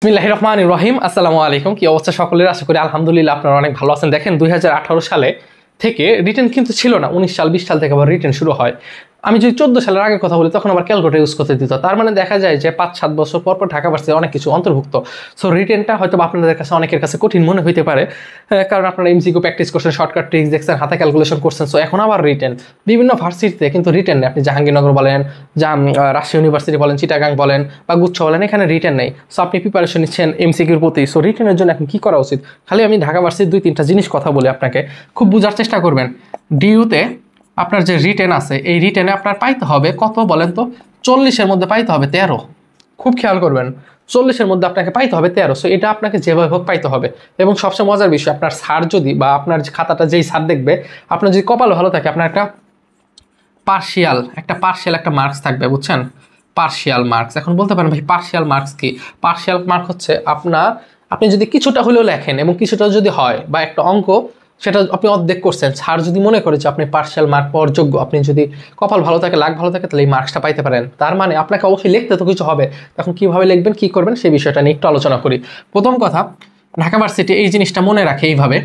বিসমিল্লাহির রহমানির রহিম। আসসালামু আলাইকুম। কি অবস্থা সকলের? আশা করি আলহামদুলিল্লাহ আপনারা অনেক ভালো আছেন। দেখেন 2018 সালে থেকে রিটেন কিন্তু ছিল না, 19 সাল 20 সাল থেকে আবার রিটেন শুরু হয়। আমি যদি 14 সালের আগে কথা বলি তখন আবার ক্যালকুলেটর ইউজ করতে দিত। তার মানে দেখা যায় যে 5-7 বছর পর পর ঢাকা ভার্সিটির অনেক কিছু অন্তর্ভুক্ত। সো রিটেনটা হয়তো আপনাদের কাছে অনেকের কাছে কঠিন মনে হইতে পারে, কারণ আপনারা এমসিকিউ প্র্যাকটিস করছেন, শর্টকাট ট্রিক্স দেখছেন, হাতে ক্যালকুলেশন করছেন। সো এখন আবার রিটেন বিভিন্ন ভার্সিটিতে কিন্তু রিটেন নেই। আপনি জাহাঙ্গীরনগর বলেন, রাজশাহী ইউনিভার্সিটি বলেন, চিটাগাং বলেন বা গুচ্ছ বলেন, এখানে রিটেন নেই। সো আপনি প্রিপারেশন নিচ্ছেন এমসিকিউর প্রতি। সো রিটেনের জন্য এখন কী করা উচিত? খালি আমি ঢাকা ভার্সিটির 2-3টা জিনিস কথা বলে আপনাকে খুব বোঝার চেষ্টা করবেন। ডিইউতে আপনার যে রিটেন আছে, এই রিটেনে আপনার পাইতে হবে কত বলেন তো? 40-এর মধ্যে পাইতে হবে 13। খুব খেয়াল করবেন, 40-এর মধ্যে আপনাকে পাইতে হবে 13। সো এটা আপনাকে যেভাবে হোক পাইতে হবে। এবং সবচেয়ে মজার বিষয়, আপনার স্যার যদি বা আপনার যে খাতাটা যেই স্যার দেখবে, আপনার যদি কপাল ভালো থাকে, আপনার একটা পার্শিয়াল একটা মার্কস থাকবে, বুঝছেন? Partial marks. এখন বলতে পারেন ভাই পার্শিয়াল মার্কস কি? পার্শিয়াল মার্ক হচ্ছে আপনি যদি কিছুটা হলেও লেখেন এবং কিছুটা যদি হয়, বা একটা অঙ্ক সেটা আপনি অর্ধেক করছেন, স্যার যদি মনে করে যে আপনি পার্শিয়াল মার্ক পাওয়ার যোগ্য, আপনি যদি কপাল ভালো থাকে, লাক ভালো থাকে, তাহলে এই মার্কসটা পাইতে পারেন। তার মানে আপনাকে অবশ্যই লিখতে তো কিছু হবে। তখন কীভাবে লিখবেন, কী করবেন, সেই বিষয়টা নিয়ে একটু আলোচনা করি। প্রথম কথা, ঢাকা ভার্সিটি এই জিনিসটা মনে রাখে এইভাবে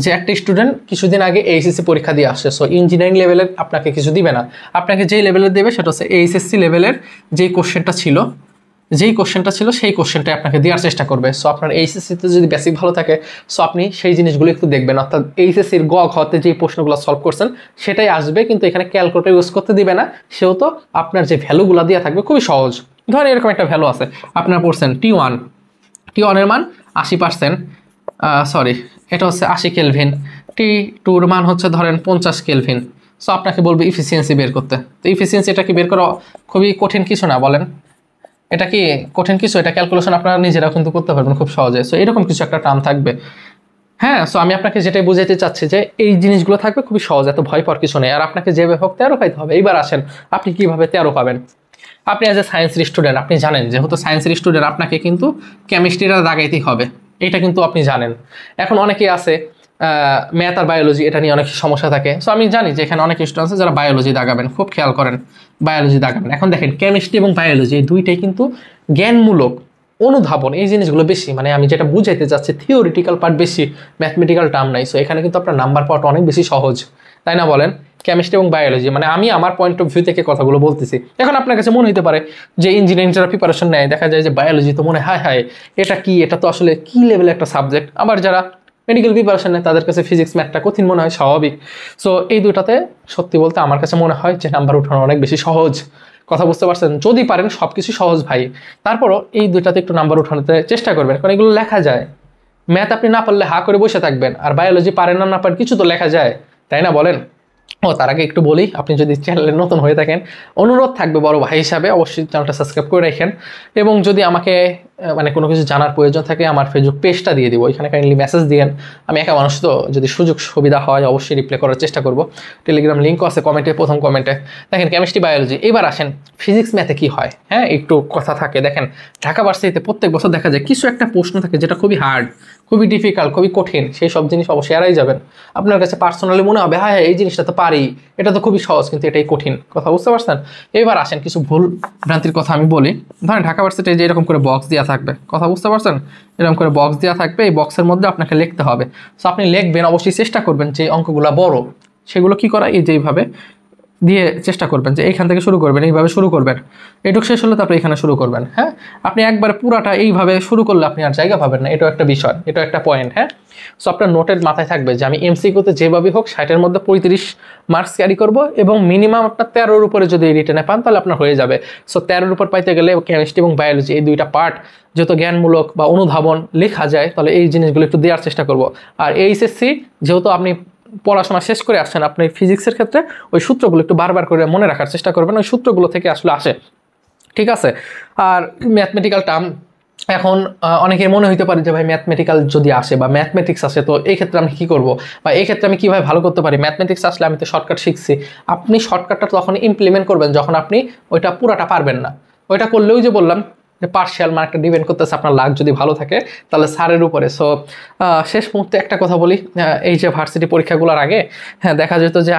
যে একটা স্টুডেন্ট কিছুদিন আগে এইচএসসি পরীক্ষা দিয়ে আসছে। সো ইঞ্জিনিয়ারিং লেভেলের আপনাকে কিছু দিবে না, আপনাকে যেই লেভেলের দেবে সেটা হচ্ছে এইচএসসি লেভেলের যেই কোশ্চেনটা ছিল সেই কোশ্চেনটাই আপনাকে দেওয়ার চেষ্টা করবে। সো আপনার এইচএসসিতে যদি বেসিক ভালো থাকে, সো আপনি সেই জিনিসগুলো একটু দেখবেন। অর্থাৎ এইচএসসির গ ঘতে যেই প্রশ্নগুলো সলভ করছেন সেটাই আসবে, কিন্তু এখানে ক্যালকুলেটর ইউজ করতে দিবে না। সেও তো আপনার যে ভ্যালুগুলো দেওয়া থাকবে খুবই সহজ। ধরেন এরকম একটা ভ্যালু আছে, আপনার পড়ছেন টি1 এর মান 80%, সরি এটা হচ্ছে 80 কেলভিন। টি2 এর মান হচ্ছে ধরেন 50 কেলভিন। সো আপনাকে বলবে ইফিসিয়েন্সি বের করতে। তো ইফিসিয়েন্সি এটা কি বের করা খুবই কঠিন কিছু না, বলেন? এটা কি কঠিন কিছু? এটা ক্যালকুলেশন আপনারা নিজেরাও কিন্তু করতে পারবেন খুব সহজে। সো এরকম কিছু একটা টার্ম থাকবে। হ্যাঁ, সো আমি আপনাকে যেটাই বুঝাইতে চাচ্ছি যে এই জিনিসগুলো থাকবে খুবই সহজ, এত ভয় পাওয়ার কিছু নেই। আর আপনাকে যেভাবে হোক 13 পাইতে হবে। এইবার আসেন, আপনি কিভাবে 13 পাবেন? আপনি অ্যাজ এ সায়েন্সের স্টুডেন্ট আপনি জানেন, যেহেতু সায়েন্সের স্টুডেন্ট আপনাকে কিন্তু কেমিস্ট্রিটা দাগাইতেই হবে, এটা কিন্তু আপনি জানেন। এখন অনেকেই আছে ম্যাথ আর বায়োলজি, এটা নিয়ে অনেক সমস্যা থাকে। সো আমি জানি যে এখানে অনেক স্টুডেন্ট আছে যারা বায়োলজি দাগাবেন, খুব খেয়াল করেন, বায়োলজি দাগাবেন। এখন দেখেন কেমিস্ট্রি এবং বায়োলজি এই দুইটাই কিন্তু জ্ঞানমূলক, অনুধাবন এই জিনিসগুলো বেশি, মানে আমি যেটা বুঝাইতে চাচ্ছি থিওরিটিক্যাল পার্ট বেশি, ম্যাথমেটিক্যাল টার্ম নাই। সো এখানে কিন্তু আপনার নাম্বার পাওয়াটা অনেক বেশি সহজ, তাই না বলেন? কেমিস্ট্রি এবং বায়োলজি, মানে আমি আমার পয়েন্ট অফ ভিউ থেকে কথাগুলো বলতেছি। এখন আপনার কাছে মনে হতে পারে যে ইঞ্জিনিয়ারিং যারা প্রিপারেশন নেয়, দেখা যায় যে বায়োলজি তো মনে হয় হায় এটা কি, এটা তো আসলে কি লেভেলের একটা সাবজেক্ট। আবার যারা মেডিকেল প্রিপারেশন নেয় তাদের কাছে ফিজিক্স ম্যাথটা কঠিন মনে হয়, স্বাভাবিক। সো এই দুটাতে সত্যি বলতে আমার কাছে মনে হয় যে নাম্বার উঠানো অনেক বেশি সহজ। কথা বুঝতে পারছেন? যদি পারেন সব কিছু সহজ ভাই, তারপরও এই দুটাতে একটু নাম্বার উঠানোতে চেষ্টা করবেন, কারণ এগুলো লেখা যায়। ম্যাথ আপনি না পারলে হা করে বসে থাকবেন, আর বায়োলজি পারেন না পারেন কিছু তো লেখা যায়, তাই না বলেন? তার আগে একটু বলি, আপনি যদি চ্যানেলে নতুন হয়ে থাকেন, অনুরোধ থাকবে বড় ভাই হিসাবে অবশ্যই চ্যানেলটা সাবস্ক্রাইব করে রাখেন। এবং যদি আমাকে মানে কোনো কিছু জানার প্রয়োজন থাকে, আমার ফেসবুক পেজটা দিয়ে দিব, এখানে কাইন্ডলি মেসেজ দিয়েন। আমি একা মানুষ তো, যদি সুযোগ সুবিধা হয় অবশ্যই রিপ্লাই করার চেষ্টা করব। টেলিগ্রাম লিঙ্কও আছে কমেন্টে, প্রথম কমেন্টে। দেখেন কেমিস্ট্রি বায়োলজি। এবার আসেন ফিজিক্স ম্যাথে কী হয়। হ্যাঁ, একটু কথা থাকে। দেখেন ঢাকা ভার্সিটিতে প্রত্যেক বছর দেখা যায় কিছু একটা প্রশ্ন থাকে যেটা খুবই হার্ড, খুবই ডিফিকাল্ট, খুবই কঠিন। সেই সব জিনিস অবশ্যই এড়াই যাবেন। আপনার কাছে পার্সোনালি মনে হবে হ্যাঁ এই জিনিসটা তো পারি, এটা তো খুবই সহজ, কিন্তু এটাই কঠিন। কথা বুঝতে পারছেন? এবার আসেন কিছু ভুল ভ্রান্তির কথা আমি বলি। ধরেন ঢাকা ভার্সিটি যে এরকম করে বক্স দেওয়া থাকবে, কথা বুঝতে পারছেন? এরকম করে বক্স দেওয়া থাকবে, এই বক্সের মধ্যে আপনাকে লিখতে হবে। সো আপনি লিখবেন, অবশ্যই চেষ্টা করবেন যে অঙ্কগুলো বড়, সেগুলো কি করা, এই যে এইভাবে দিয়ে চেষ্টা করবেন যে এইখান থেকে শুরু করবেন, এইভাবে শুরু করবেন, এটুকু শেষ হলে তারপরে এখানে শুরু করবেন। হ্যাঁ, আপনি একবারে পুরাটা এইভাবে শুরু করলে আপনি আর জায়গা পাবেন না, এটাও একটা বিষয়, এটাও একটা পয়েন্ট। হ্যাঁ, সো আপনার নোটের মাথায় থাকবে যে আমি এমসিকিউতে যেভাবে হোক 60-এর মধ্যে 35 মার্কস ক্যারি করব, এবং মিনিমাম আপনার 13-র উপরে যদি রিটেনে পান তাহলে আপনার হয়ে যাবে। সো 13-র উপর পাইতে গেলে কেমিস্ট্রি এবং বায়োলজি এই দুইটা পার্ট যেহেতু জ্ঞানমূলক বা অনুধাবন লেখা যায়, তাহলে এই জিনিসগুলো একটু দেওয়ার চেষ্টা করব। আর এইচএসসি যেহেতু আপনি পড়াশোনা শেষ করে আসছেন, আপনি ফিজিক্সের ক্ষেত্রে ওই সূত্রগুলো একটু বারবার করে মনে রাখার চেষ্টা করবেন, ওই সূত্রগুলো থেকে আসলে আসে, ঠিক আছে? আর ম্যাথমেটিক্যাল টার্ম, এখন অনেকের মনে হইতে পারে যে ভাই ম্যাথমেটিক্যাল যদি আসে বা ম্যাথমেটিক্স আসে, তো এই ক্ষেত্রে আমি কী করবো, বা এই ক্ষেত্রে আমি কীভাবে ভালো করতে পারি? ম্যাথমেটিক্স আসলে আমি তো শর্টকাট শিখছি। আপনি শর্টকাটটা তখন ইমপ্লিমেন্ট করবেন যখন আপনি ওইটা পুরাটা পারবেন না। ওইটা করলেও যে বললাম পার্শিয়াল মার্কটা ডিপেন্ড করতেছে আপনার লাক যদি ভালো থাকে তাহলে স্যারের উপরে। সো শেষ মুহূর্তে একটা কথা বলি, এই যে ভার্সিটি পরীক্ষাগুলোর আগে হ্যাঁ দেখা যেত যে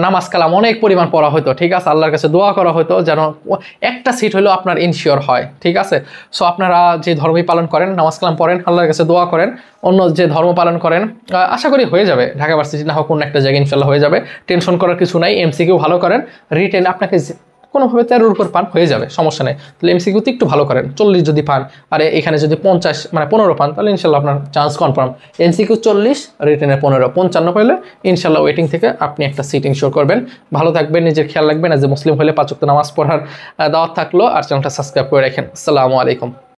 নামাজ কালাম অনেক পরিমাণ পড়া হতো, ঠিক আছে, আল্লাহর কাছে দোয়া করা হতো যেন একটা সিট হলেও আপনার ইনশিওর হয়, ঠিক আছে। সো আপনারা যে ধর্মই পালন করেন, নামাজ কালাম পড়েন, আল্লাহর কাছে দোয়া করেন, অন্য যে ধর্ম পালন করেন, আশা করি হয়ে যাবে। ঢাকা ভার্সিটি না হোক কোনো একটা জায়গায় ইনশাল্লাহ হয়ে যাবে, টেনশন করার কিছু নাই। এমসিকিউ ভালো করেন, রিটেন আপনাকে কোনোভাবে 13-র উপর পান হয়ে যাবে, সমস্যা নেই। তাহলে এমসিকিউতে একটু ভালো করেন, 40 যদি পান, আর এখানে যদি 50 মানে 15 পান তাহলে ইনশাল্লাহ আপনার চান্স কনফার্ম। এমসিকিউ 40, রিটেনে 15, 55 পেলে ইনশাল্লাহ ওয়েটিং থেকে আপনি একটা সিট ইনশিওর করবেন। ভালো থাকবেন, নিজের খেয়াল রাখবেন। যে মুসলিম হলে 5 ওয়াক্ত নামাজ পড়ার দাওয়াত থাকলো, আর চ্যানেলটা সাবস্ক্রাইব করে রাখেন। আসসালামু আলাইকুম।